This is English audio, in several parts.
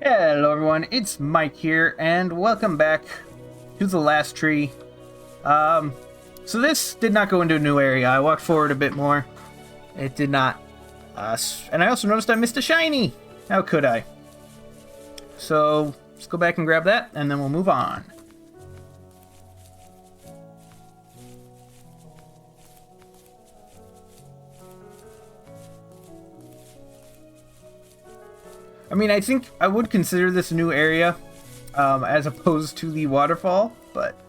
Hello everyone, it's Mike here, and welcome back to the last tree. So this did not go into a new area. I walked forward a bit more. It did not. And I also noticed I missed a shiny. How could I? So let's go back and grab that, and then we'll move on. I mean, I think I would consider this a new area, as opposed to the waterfall, but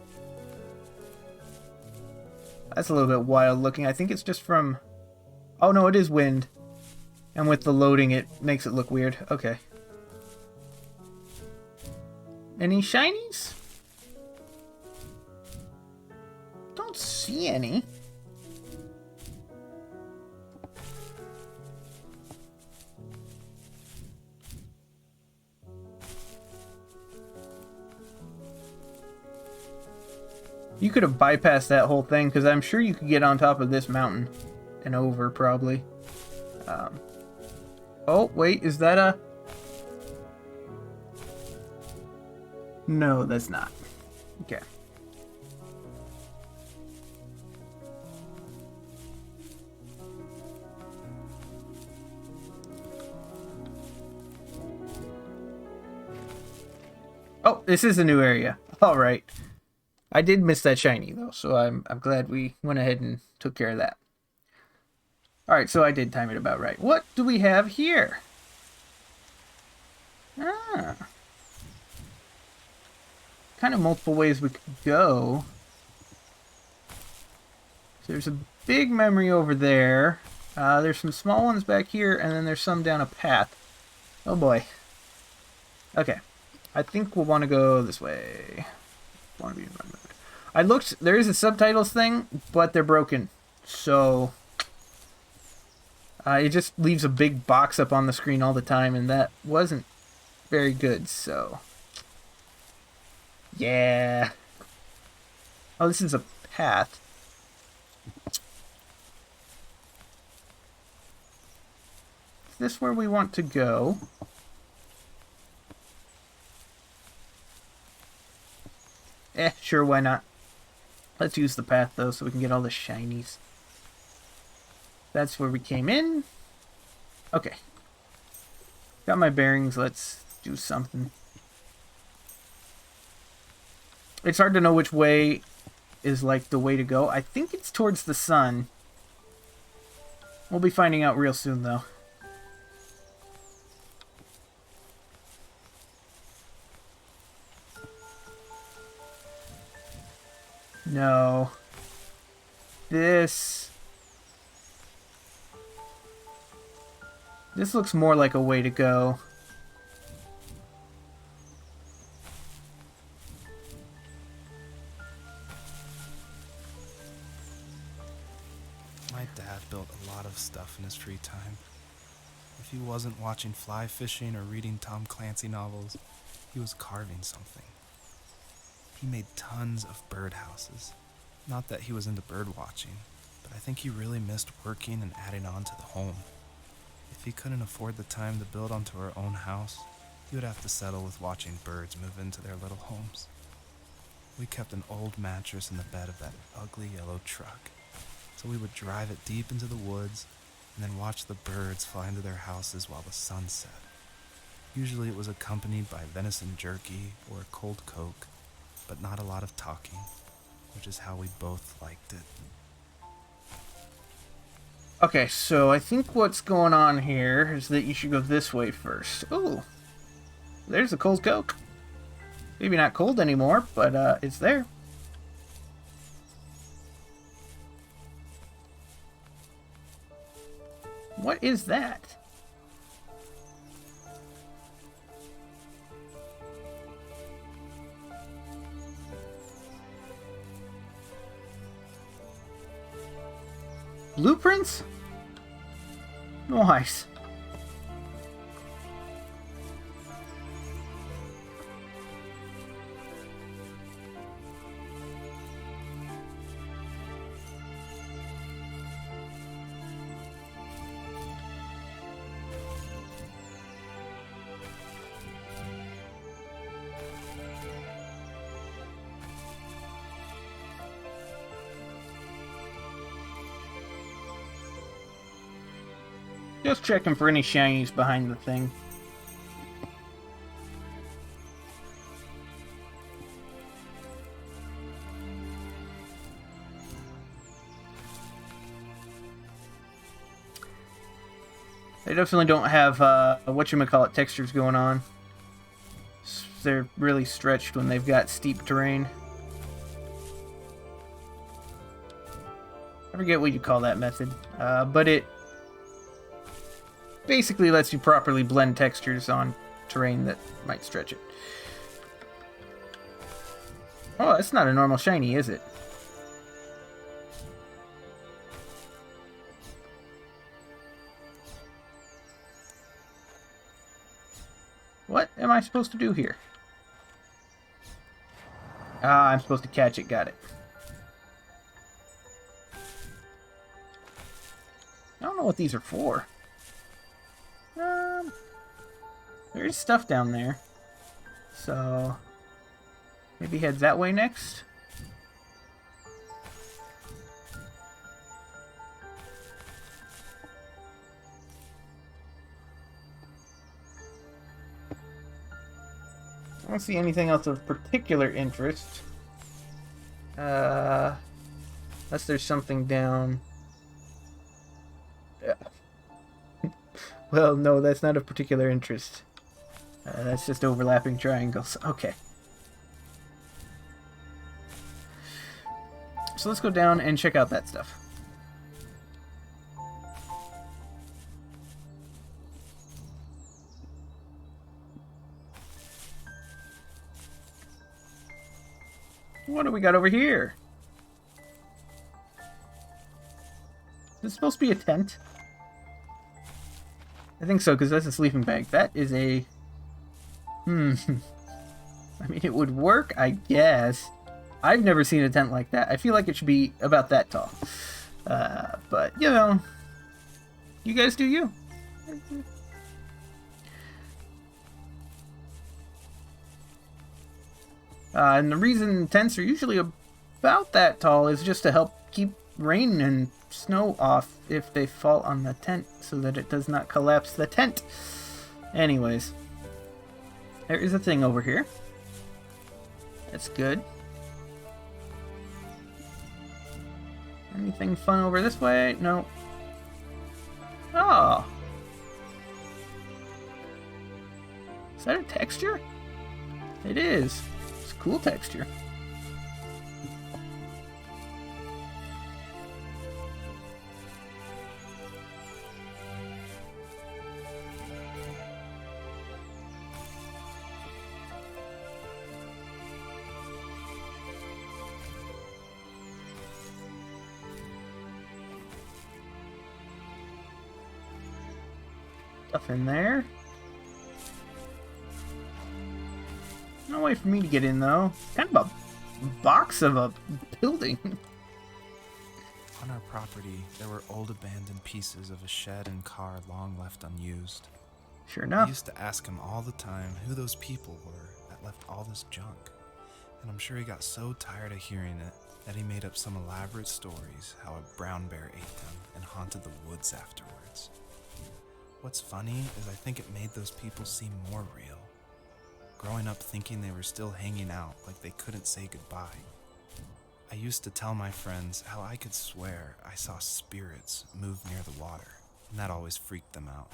that's a little bit wild looking. I think it's just from... Oh no, it is wind. And with the loading, it makes it look weird. Okay. Any shinies? Don't see any. You could have bypassed that whole thing, because I'm sure you could get on top of this mountain and over, probably. Oh, wait, is that a... No, that's not. Okay. Oh, this is a new area. All right. I did miss that shiny, though, so I'm glad we went ahead and took care of that. Alright, so I did time it about right. What do we have here? Ah. Kind of multiple ways we could go. So there's a big memory over there. There's some small ones back here, and then there's some down a path. Oh boy. Okay. I think we'll want to go this way. Want to be in my mood. I looked, there is a subtitles thing, but they're broken. So it just leaves a big box up on the screen all the time, and that wasn't very good, so yeah. Oh, this is a path. Is this where we want to go? Sure, why not? Let's use the path, though, so we can get all the shinies. That's where we came in. Okay. Got my bearings. Let's do something. It's hard to know which way is, like, the way to go. I think it's towards the sun. We'll be finding out real soon, though. No. This looks more like a way to go. My dad built a lot of stuff in his free time. If he wasn't watching fly fishing or reading Tom Clancy novels, he was carving something. He made tons of birdhouses. Not that he was into bird watching, but I think he really missed working and adding on to the home. If he couldn't afford the time to build onto our own house, he would have to settle with watching birds move into their little homes. We kept an old mattress in the bed of that ugly yellow truck, so we would drive it deep into the woods and then watch the birds fly into their houses while the sun set. Usually it was accompanied by venison jerky or a cold Coke, but not a lot of talking, which is how we both liked it. Okay, so I think what's going on here is that you should go this way first. Ooh, there's a cold Coke. Maybe not cold anymore, but it's there. What is that? Blueprints? Nice. Just checking for any shinies behind the thing. They definitely don't have whatchamacallit textures going on. They're really stretched when they've got steep terrain. I forget what you call that method, but it basically lets you properly blend textures on terrain that might stretch it. Oh, that's not a normal shiny, is it? What am I supposed to do here? Ah, I'm supposed to catch it. Got it. I don't know what these are for. There's stuff down there. So, maybe head that way next? I don't see anything else of particular interest. Unless there's something down... Well, no, that's not of particular interest. That's just overlapping triangles. Okay. So let's go down and check out that stuff. What do we got over here? Is this supposed to be a tent? I think so, because that's a sleeping bag. That is a... I mean, it would work, I guess. I've never seen a tent like that. I feel like it should be about that tall. But, you know, you guys do you. And the reason tents are usually about that tall is just to help keep rain and snow off if they fall on the tent so that it does not collapse the tent. Anyways, there is a thing over here. That's good. Anything fun over this way? No. Oh. Is that a texture? It is. It's a cool texture. Stuff in there. No way for me to get in, though. Kind of a box of a building. On our property, there were old abandoned pieces of a shed and car long left unused. Sure I enough. used to ask him all the time who those people were that left all this junk. And I'm sure he got so tired of hearing it that he made up some elaborate stories how a brown bear ate them and haunted the woods afterwards. What's funny is I think it made those people seem more real. Growing up thinking they were still hanging out like they couldn't say goodbye. I used to tell my friends how I could swear I saw spirits move near the water, and that always freaked them out.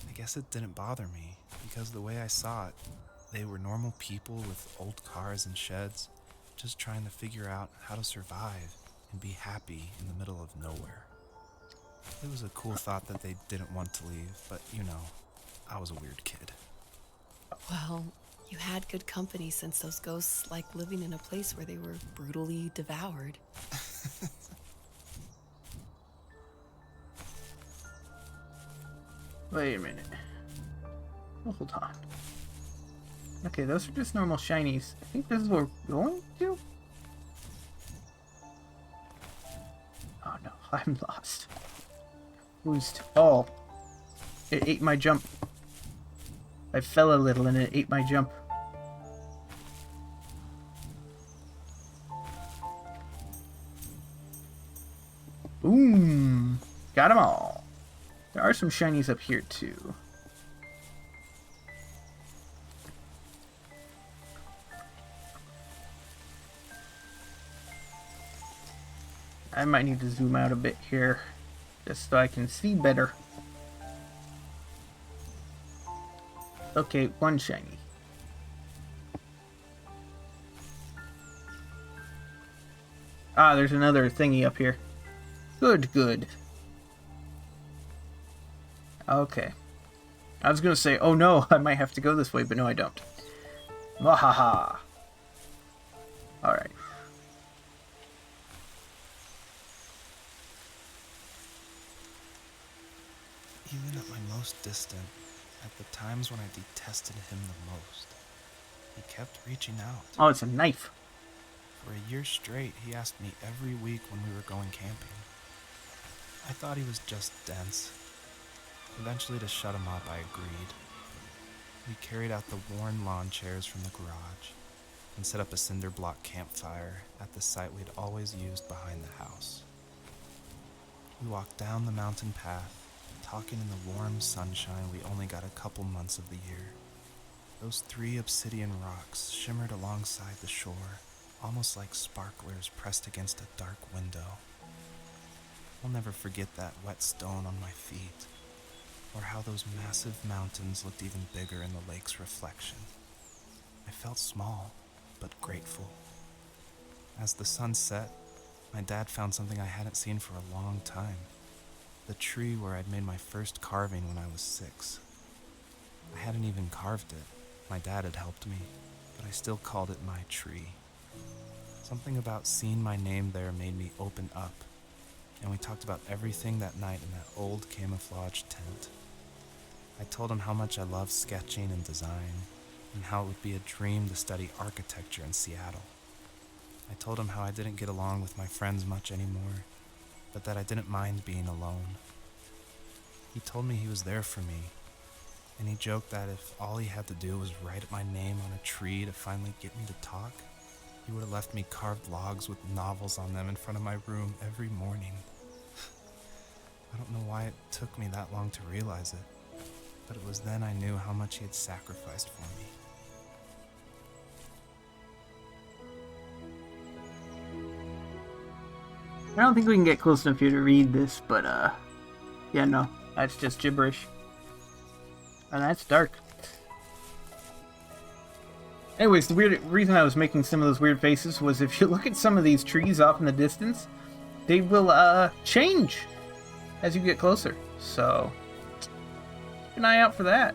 I guess it didn't bother me, because the way I saw it, they were normal people with old cars and sheds, just trying to figure out how to survive and be happy in the middle of nowhere. It was a cool thought that they didn't want to leave, but you know, I was a weird kid. Well, you had good company since those ghosts like living in a place where they were brutally devoured. Wait a minute. Oh, hold on. Okay, those are just normal shinies. I think this is where we're going to? Oh no, I'm lost. Boost. Oh. It ate my jump. I fell a little and it ate my jump. Boom! Got them all. There are some shinies up here too. I might need to zoom out a bit here, just so I can see better. Okay, one shiny. Ah, there's another thingy up here. Good, good. Okay. I was gonna say, oh no, I might have to go this way, but no I don't. Wahaha. Alright. Even at my most distant, at the times when I detested him the most, he kept reaching out. Oh, it's a knife. For a year straight, he asked me every week when we were going camping. I thought he was just dense. Eventually, to shut him up, I agreed. We carried out the worn lawn chairs from the garage and set up a cinder block campfire at the site we'd always used behind the house. We walked down the mountain path, talking in the warm sunshine we only got a couple months of the year. Those 3 obsidian rocks shimmered alongside the shore, almost like sparklers pressed against a dark window. I'll never forget that wet stone on my feet, or how those massive mountains looked even bigger in the lake's reflection. I felt small, but grateful. As the sun set, my dad found something I hadn't seen for a long time. The tree where I'd made my first carving when I was 6. I hadn't even carved it. My dad had helped me, but I still called it my tree. Something about seeing my name there made me open up, and we talked about everything that night in that old camouflage tent. I told him how much I loved sketching and design, and how it would be a dream to study architecture in Seattle. I told him how I didn't get along with my friends much anymore, but that I didn't mind being alone. He told me he was there for me, and he joked that if all he had to do was write my name on a tree to finally get me to talk, he would have left me carved logs with novels on them in front of my room every morning. I don't know why it took me that long to realize it, but it was then I knew how much he had sacrificed for me. I don't think we can get close enough here to read this, but yeah, no, that's just gibberish. And that's dark. Anyways, the weird reason I was making some of those weird faces was if you look at some of these trees off in the distance, they will change as you get closer. So keep an eye out for that.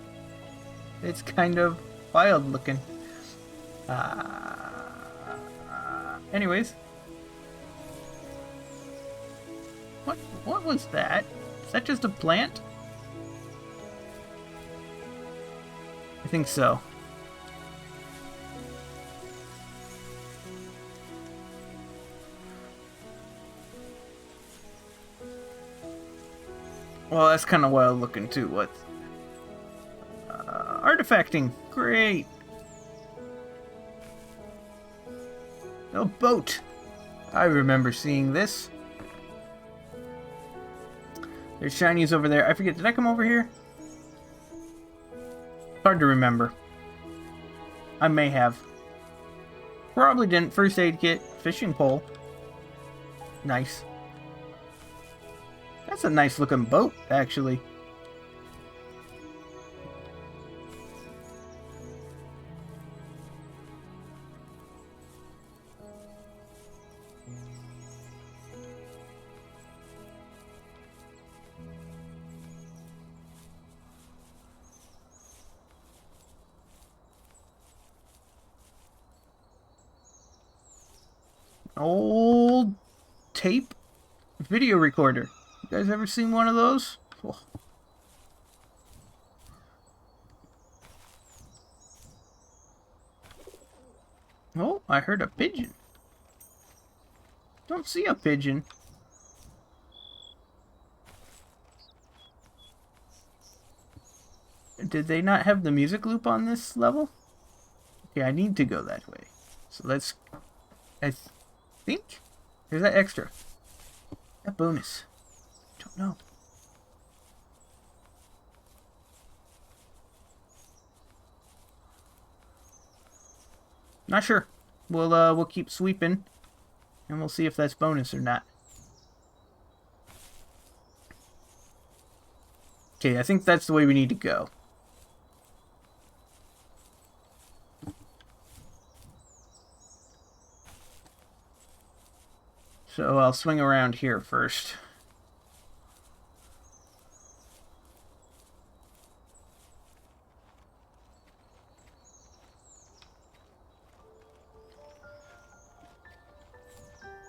It's kind of wild looking. Anyways. What was that? Is that just a plant? I think so. Well, that's kind of wild looking too. What? Artifacting. Great. A boat. I remember seeing this. There's shinies over there. I forget, did I come over here? Hard to remember. I may have. Probably didn't. First aid kit. Fishing pole. Nice. That's a nice looking boat, actually. Old tape video recorder. You guys ever seen one of those? Oh. Oh, I heard a pigeon. Don't see a pigeon. Did they not have the music loop on this level? Okay, I need to go that way. So let's... I think? There's that extra. That bonus. Don't know. Not sure. We'll keep sweeping, and we'll see if that's bonus or not. Okay, I think that's the way we need to go. So I'll swing around here first.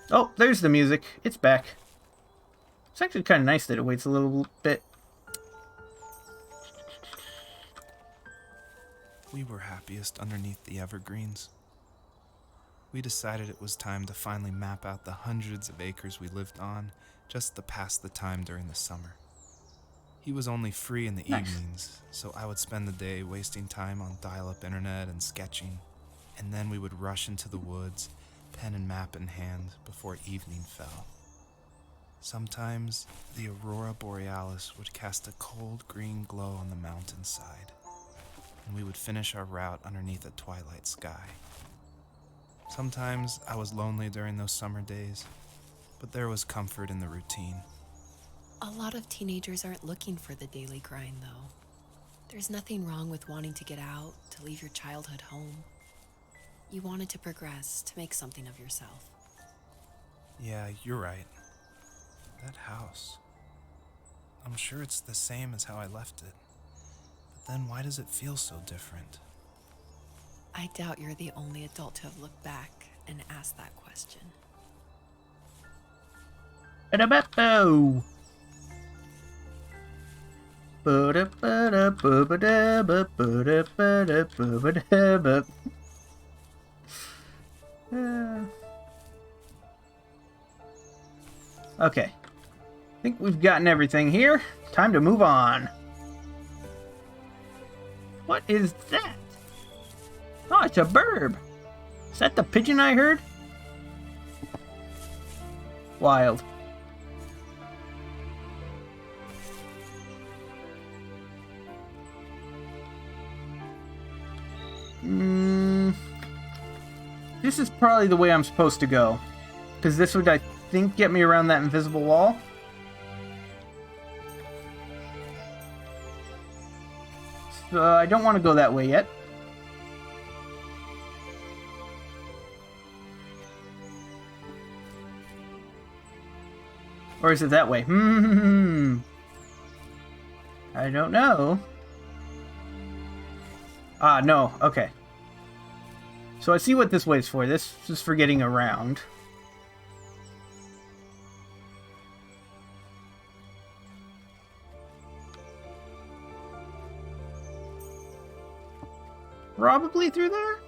Oh, there's the music. It's back. It's actually kind of nice that it waits a little bit. We were happiest underneath the evergreens. We decided it was time to finally map out the hundreds of acres we lived on just to pass the time during the summer. He was only free in the evenings, so I would spend the day wasting time on dial-up internet and sketching, and then we would rush into the woods, pen and map in hand, before evening fell. Sometimes the aurora borealis would cast a cold green glow on the mountainside, and we would finish our route underneath a twilight sky. Sometimes I was lonely during those summer days, but there was comfort in the routine. A lot of teenagers aren't looking for the daily grind, though. There's nothing wrong with wanting to get out, to leave your childhood home. You wanted to progress, to make something of yourself. Yeah, you're right. That house. I'm sure it's the same as how I left it. But then why does it feel so different? I doubt you're the only adult to have looked back and asked that question. Ba-da-ba-bo. Okay. I think we've gotten everything here. Time to move on. What is that? Oh, it's a burb. Is that the pigeon I heard? Wild. This is probably the way I'm supposed to go. Because this would, I think, get me around that invisible wall. So I don't want to go that way yet. Or is it that way? I don't know. Ah, no. Okay. So I see what this way's for. This is for getting around. Probably through there?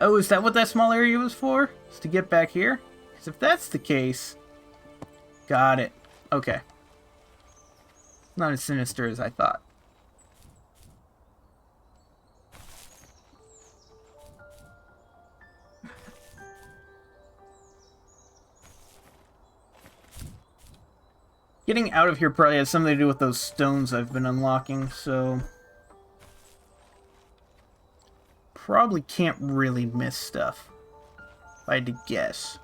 Oh, is that what that small area was for? Is to get back here? Because if that's the case... Got it. Okay. Not as sinister as I thought. Getting out of here probably has something to do with those stones I've been unlocking, so... Probably can't really miss stuff, if I had to guess.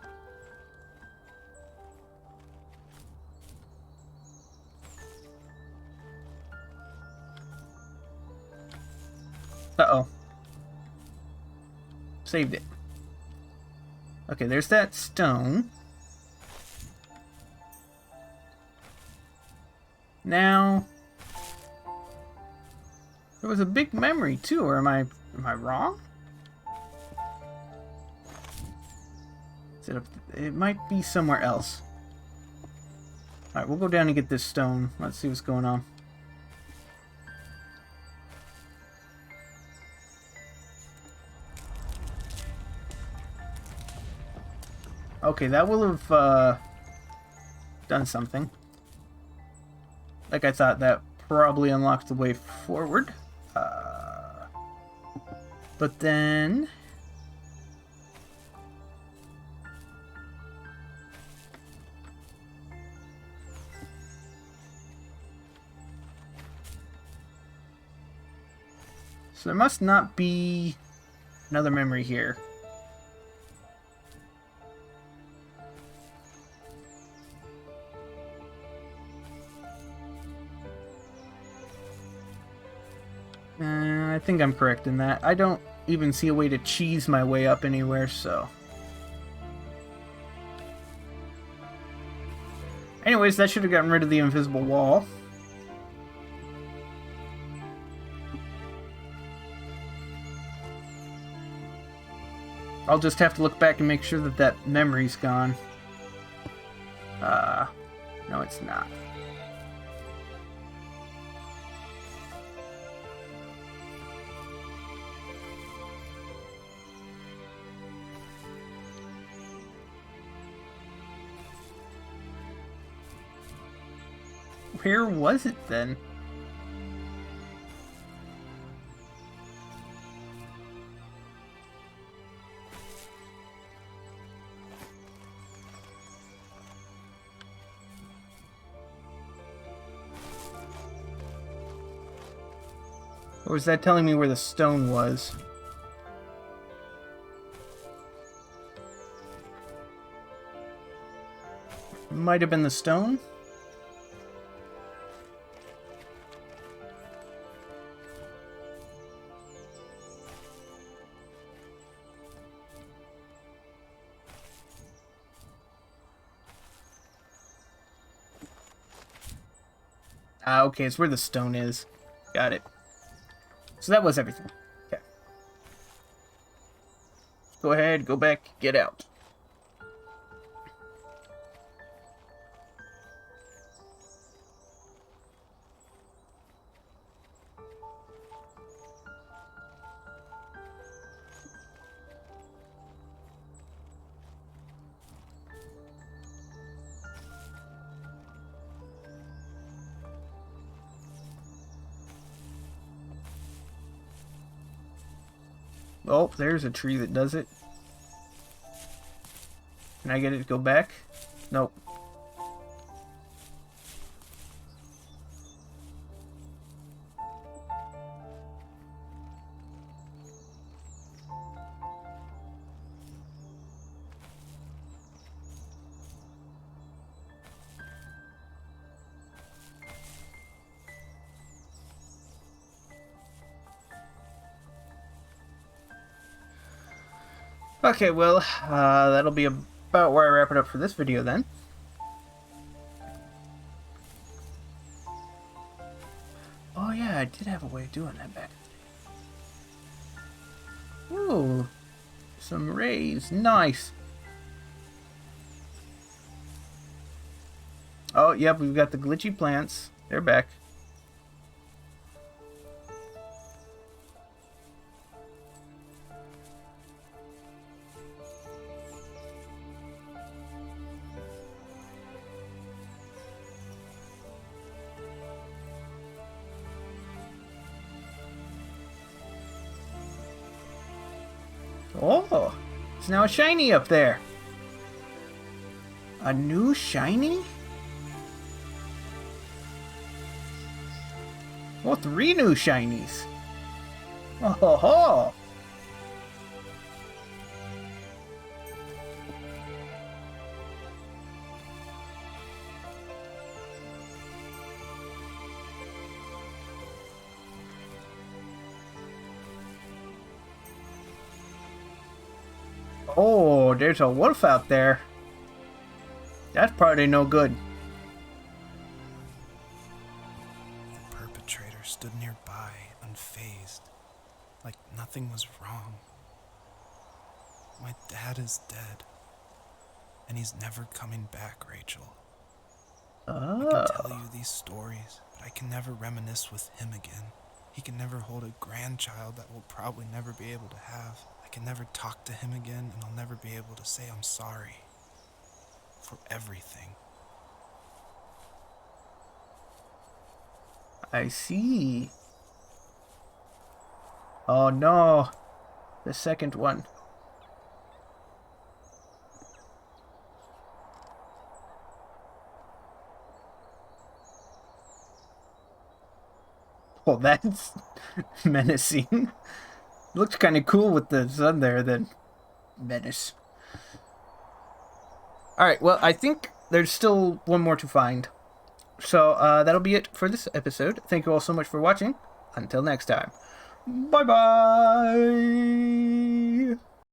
Uh-oh. Saved it. Okay, there's that stone. Now... There was a big memory, too, or am I wrong? Is it up? It might be somewhere else. Alright, we'll go down and get this stone. Let's see what's going on. Okay, that will have done something. Like I thought, that probably unlocked the way forward. But then... So there must not be another memory here. I think I'm correct in that. I don't even see a way to cheese my way up anywhere, so... Anyways, that should have gotten rid of the invisible wall. I'll just have to look back and make sure that that memory's gone. No, it's not. Where was it then? Or was that telling me where the stone was? Might have been the stone? Ah, okay, it's where the stone is. Got it. So that was everything. Okay. Go ahead, go back, get out. Oh, there's a tree that does it. Can I get it to go back? Nope. Okay, well, that'll be about where I wrap it up for this video then. Oh yeah, I did have a way of doing that back. Ooh, some rays, nice. Oh, yep, we've got the glitchy plants. They're back. Oh, it's now a shiny up there. A new shiny? Oh, 3 new shinies. Oh ho ho. Oh, there's a wolf out there. That's probably no good. The perpetrator stood nearby, unfazed, like nothing was wrong. My dad is dead, and he's never coming back, Rachel. I can tell you these stories, but I can never reminisce with him again. He can never hold a grandchild that we'll probably never be able to have. I can never talk to him again, and I'll never be able to say I'm sorry for everything. I see. Oh no, the second one. Oh, that's menacing. Looks kind of cool with the sun there, then. Menace. Alright, well, I think there's still one more to find. So, that'll be it for this episode. Thank you all so much for watching. Until next time. Bye-bye!